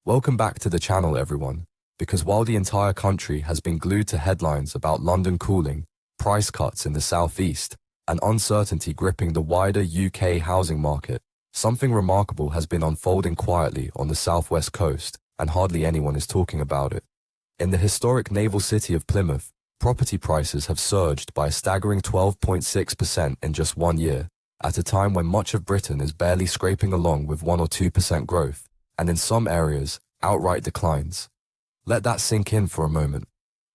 Welcome back to the channel, everyone, because while the entire country has been glued to headlines about London cooling, price cuts in the southeast, and uncertainty gripping the wider UK housing market, something remarkable has been unfolding quietly on the southwest coast, and hardly anyone is talking about it. In the historic naval city of Plymouth, property prices have surged by a staggering 12.6% in just 1 year, at a time when much of Britain is barely scraping along with 1 or 2% growth, and in some areas, outright declines. Let that sink in for a moment.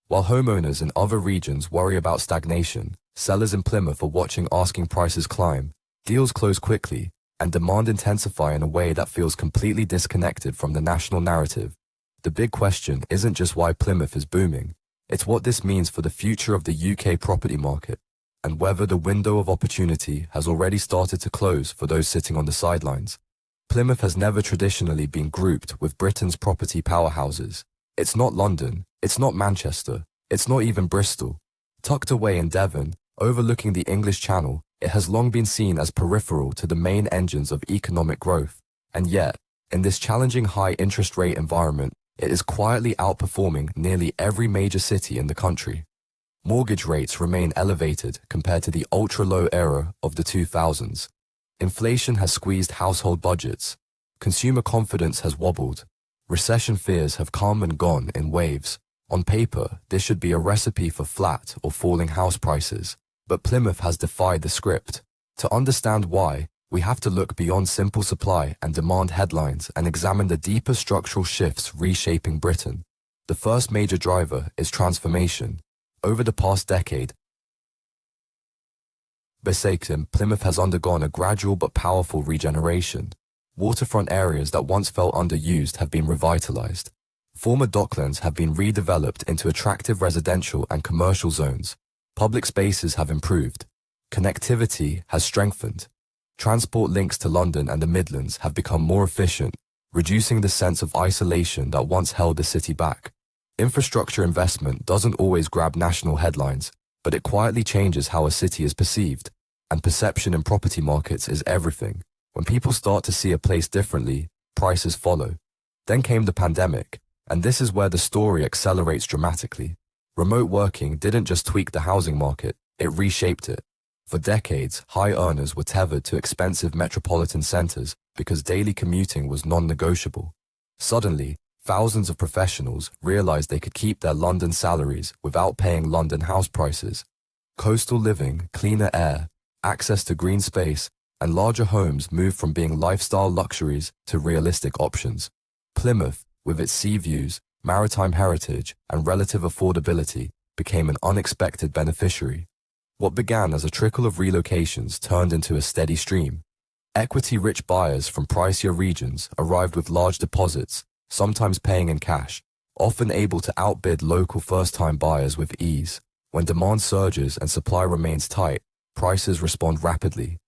While homeowners in other regions worry about stagnation, sellers in Plymouth are watching asking prices climb, deals close quickly, and demand intensify in a way that feels completely disconnected from the national narrative. The big question isn't just why Plymouth is booming, it's what this means for the future of the UK property market, and whether the window of opportunity has already started to close for those sitting on the sidelines. Plymouth has never traditionally been grouped with Britain's property powerhouses. It's not London, it's not Manchester, it's not even Bristol. Tucked away in Devon, overlooking the English Channel, it has long been seen as peripheral to the main engines of economic growth. And yet, in this challenging high interest rate environment, it is quietly outperforming nearly every major city in the country. Mortgage rates remain elevated compared to the ultra-low era of the 2000s. Inflation has squeezed household budgets. Consumer confidence has wobbled. Recession fears have come and gone in waves. On paper, this should be a recipe for flat or falling house prices. But Plymouth has defied the script. To understand why, we have to look beyond simple supply and demand headlines and examine the deeper structural shifts reshaping Britain. The first major driver is transformation. Over the past decade, Plymouth has undergone a gradual but powerful regeneration. Waterfront areas that once felt underused have been revitalized. Former docklands have been redeveloped into attractive residential and commercial zones. Public spaces have improved. Connectivity has strengthened. Transport links to London and the Midlands have become more efficient, reducing the sense of isolation that once held the city back. Infrastructure investment doesn't always grab national headlines, but it quietly changes how a city is perceived, and perception in property markets is everything. When people start to see a place differently, prices follow. Then came the pandemic, and this is where the story accelerates dramatically. Remote working didn't just tweak the housing market, it reshaped it. For decades, high earners were tethered to expensive metropolitan centers because daily commuting was non-negotiable. Suddenly, thousands of professionals realized they could keep their London salaries without paying London house prices. Coastal living, cleaner air, access to green space, and larger homes moved from being lifestyle luxuries to realistic options. Plymouth, with its sea views, maritime heritage, and relative affordability, became an unexpected beneficiary. What began as a trickle of relocations turned into a steady stream. Equity-rich buyers from pricier regions arrived with large deposits, sometimes paying in cash, often able to outbid local first-time buyers with ease. When demand surges and supply remains tight, prices respond rapidly.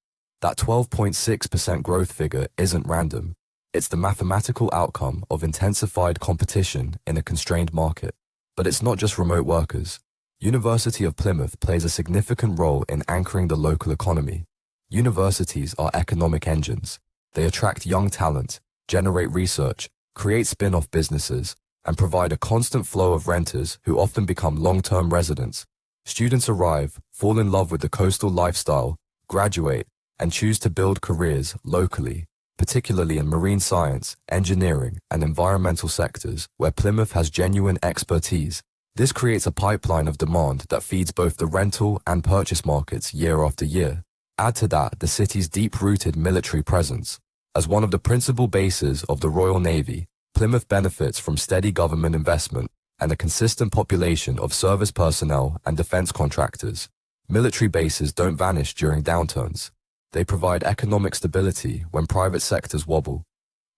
That 12.6% growth figure isn't random. It's the mathematical outcome of intensified competition in a constrained market. But it's not just remote workers. University of Plymouth plays a significant role in anchoring the local economy. Universities are economic engines. They attract young talent, generate research, create spin-off businesses, and provide a constant flow of renters who often become long-term residents. Students arrive, fall in love with the coastal lifestyle, graduate, and choose to build careers locally, particularly in marine science, engineering, and environmental sectors where Plymouth has genuine expertise. This creates a pipeline of demand that feeds both the rental and purchase markets year after year. Add to that the city's deep-rooted military presence. As one of the principal bases of the Royal Navy, Plymouth benefits from steady government investment and a consistent population of service personnel and defense contractors. Military bases don't vanish during downturns. They provide economic stability when private sectors wobble.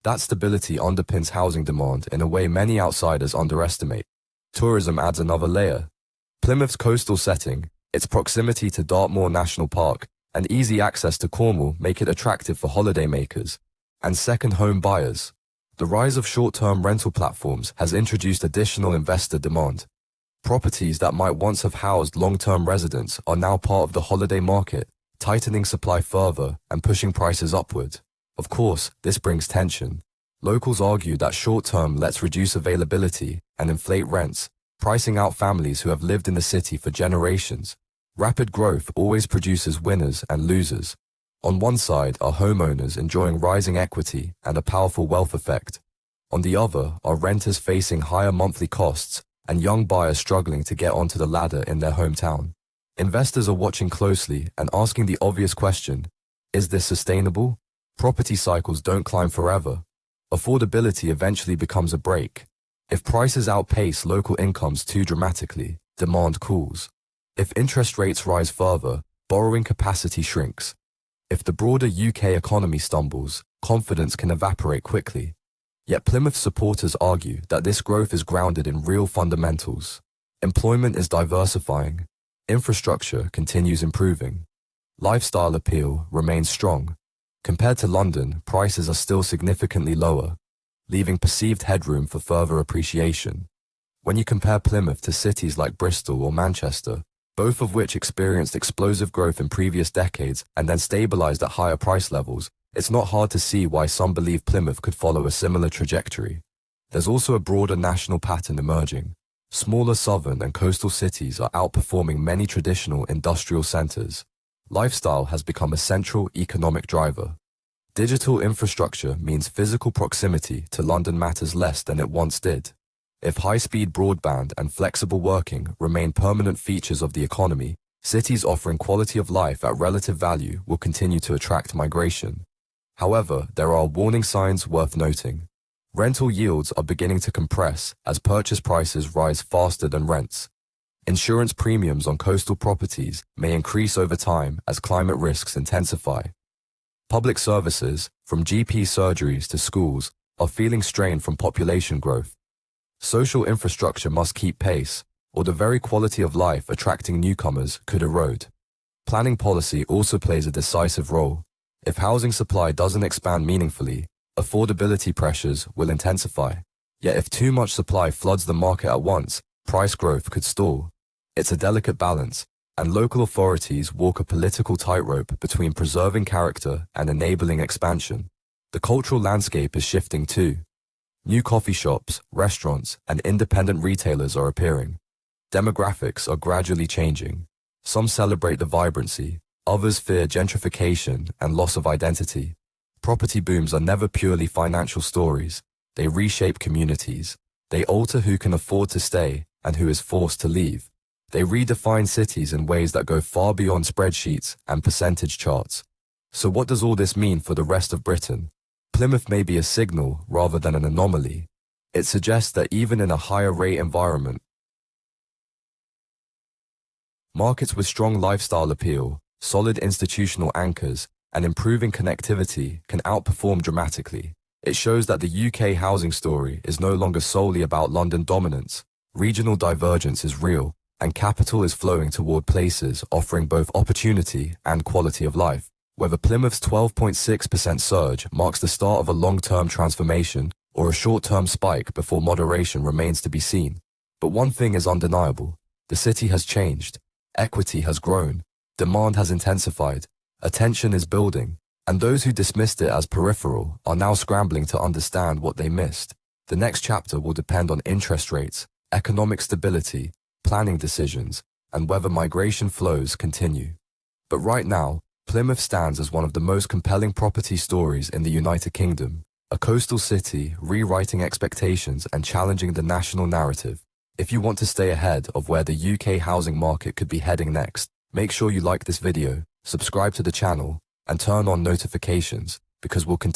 That stability underpins housing demand in a way many outsiders underestimate. Tourism adds another layer. Plymouth's coastal setting, its proximity to Dartmoor National Park, and easy access to Cornwall make it attractive for holidaymakers and second-home buyers. The rise of short-term rental platforms has introduced additional investor demand. Properties that might once have housed long-term residents are now part of the holiday market, tightening supply further and pushing prices upward. Of course, this brings tension. Locals argue that short-term lets reduce availability and inflate rents, pricing out families who have lived in the city for generations. Rapid growth always produces winners and losers. On one side are homeowners enjoying rising equity and a powerful wealth effect. On the other are renters facing higher monthly costs and young buyers struggling to get onto the ladder in their hometown. Investors are watching closely and asking the obvious question, is this sustainable? Property cycles don't climb forever. Affordability eventually becomes a brake. If prices outpace local incomes too dramatically, demand cools. If interest rates rise further, borrowing capacity shrinks. If the broader UK economy stumbles, confidence can evaporate quickly. Yet Plymouth supporters argue that this growth is grounded in real fundamentals. Employment is diversifying. Infrastructure continues improving. Lifestyle appeal remains strong. Compared to London, prices are still significantly lower, leaving perceived headroom for further appreciation. When you compare Plymouth to cities like Bristol or Manchester, both of which experienced explosive growth in previous decades and then stabilized at higher price levels, it's not hard to see why some believe Plymouth could follow a similar trajectory. There's also a broader national pattern emerging. Smaller southern and coastal cities are outperforming many traditional industrial centers. Lifestyle has become a central economic driver. Digital infrastructure means physical proximity to London matters less than it once did. If high-speed broadband and flexible working remain permanent features of the economy, cities offering quality of life at relative value will continue to attract migration. However, there are warning signs worth noting. Rental yields are beginning to compress as purchase prices rise faster than rents. Insurance premiums on coastal properties may increase over time as climate risks intensify. Public services, from GP surgeries to schools, are feeling strain from population growth. Social infrastructure must keep pace, or the very quality of life attracting newcomers could erode. Planning policy also plays a decisive role. If housing supply doesn't expand meaningfully, affordability pressures will intensify. Yet if too much supply floods the market at once, price growth could stall. It's a delicate balance, and local authorities walk a political tightrope between preserving character and enabling expansion. The cultural landscape is shifting too. New coffee shops, restaurants, and independent retailers are appearing. Demographics are gradually changing. Some celebrate the vibrancy, others fear gentrification and loss of identity. Property booms are never purely financial stories. They reshape communities. They alter who can afford to stay and who is forced to leave. They redefine cities in ways that go far beyond spreadsheets and percentage charts. So what does all this mean for the rest of Britain? Plymouth may be a signal rather than an anomaly. It suggests that even in a higher rate environment, markets with strong lifestyle appeal, solid institutional anchors, and improving connectivity can outperform dramatically. It shows that the UK housing story is no longer solely about London dominance. Regional divergence is real, and capital is flowing toward places offering both opportunity and quality of life. Whether Plymouth's 12.6% surge marks the start of a long-term transformation or a short-term spike before moderation remains to be seen. But one thing is undeniable. The city has changed. Equity has grown. Demand has intensified. Attention is building. And those who dismissed it as peripheral are now scrambling to understand what they missed. The next chapter will depend on interest rates, economic stability, planning decisions, and whether migration flows continue. But right now, Plymouth stands as one of the most compelling property stories in the United Kingdom, a coastal city rewriting expectations and challenging the national narrative. If you want to stay ahead of where the UK housing market could be heading next, make sure you like this video, subscribe to the channel, and turn on notifications, because we'll continue